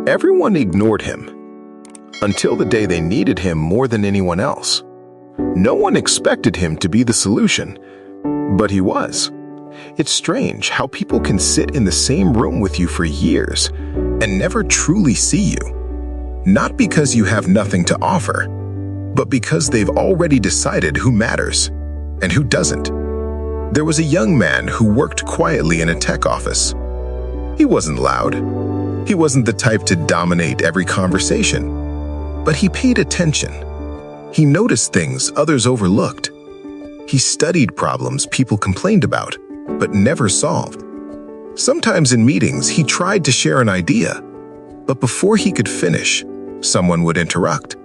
Everyone ignored him until the day they needed him more than anyone else. No one expected him to be the solution, but he was. It's strange how people can sit in the same room with you for years and never truly see you. Not because you have nothing to offer, but because they've already decided who matters and who doesn't. There was a young man who worked quietly in a tech office. He wasn't loud. He wasn't the type to dominate every conversation, but he paid attention. He noticed things others overlooked. He studied problems people complained about, but never solved. Sometimes in meetings, he tried to share an idea, but before he could finish, someone would interrupt.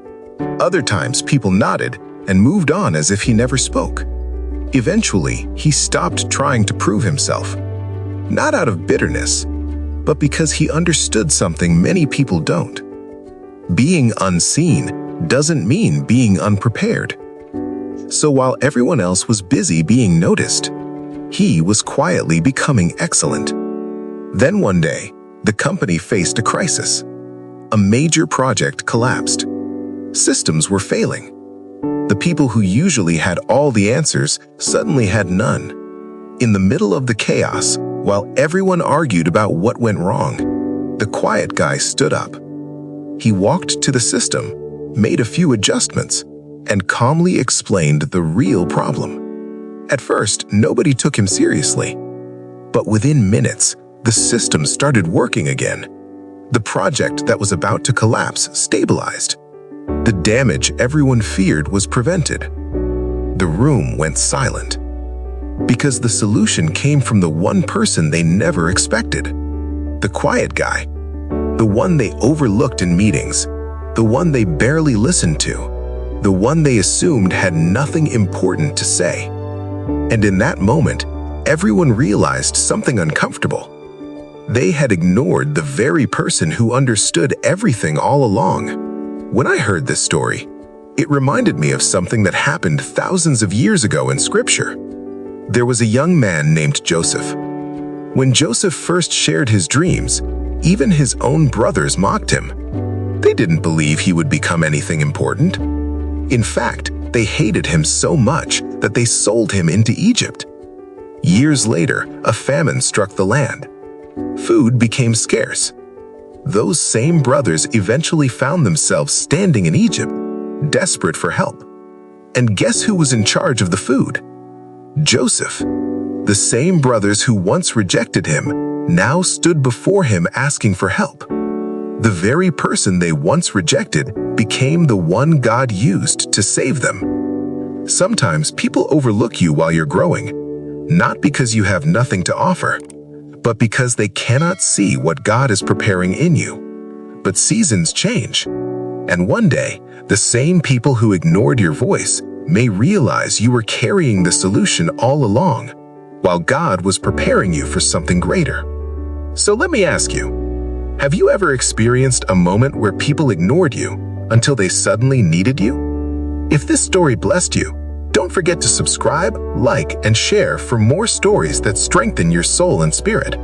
Other times, people nodded and moved on as if he never spoke. Eventually, he stopped trying to prove himself, not out of bitterness, but because he understood something many people don't. Being unseen doesn't mean being unprepared. So while everyone else was busy being noticed, he was quietly becoming excellent. Then one day, the company faced a crisis. A major project collapsed. Systems were failing. The people who usually had all the answers suddenly had none. In the middle of the chaos, while everyone argued about what went wrong, the quiet guy stood up. He walked to the system, made a few adjustments, and calmly explained the real problem. At first, nobody took him seriously, but within minutes, the system started working again. The project that was about to collapse stabilized. The damage everyone feared was prevented. The room went silent, because the solution came from the one person they never expected. The quiet guy, the one they overlooked in meetings, the one they barely listened to, the one they assumed had nothing important to say. And in that moment, everyone realized something uncomfortable. They had ignored the very person who understood everything all along. When I heard this story, it reminded me of something that happened thousands of years ago in Scripture. There was a young man named Joseph. When Joseph first shared his dreams, even his own brothers mocked him. They didn't believe he would become anything important. In fact, they hated him so much that they sold him into Egypt. Years later, a famine struck the land. Food became scarce. Those same brothers eventually found themselves standing in Egypt, desperate for help. And guess who was in charge of the food? Joseph. The same brothers who once rejected him now stood before him asking for help. The very person they once rejected became the one God used to save them. Sometimes people overlook you while you're growing, not because you have nothing to offer, but because they cannot see what God is preparing in you. But seasons change, and one day, the same people who ignored your voice may realize you were carrying the solution all along, while God was preparing you for something greater. So let me ask you, have you ever experienced a moment where people ignored you until they suddenly needed you? If this story blessed you, don't forget to subscribe, like, and share for more stories that strengthen your soul and spirit.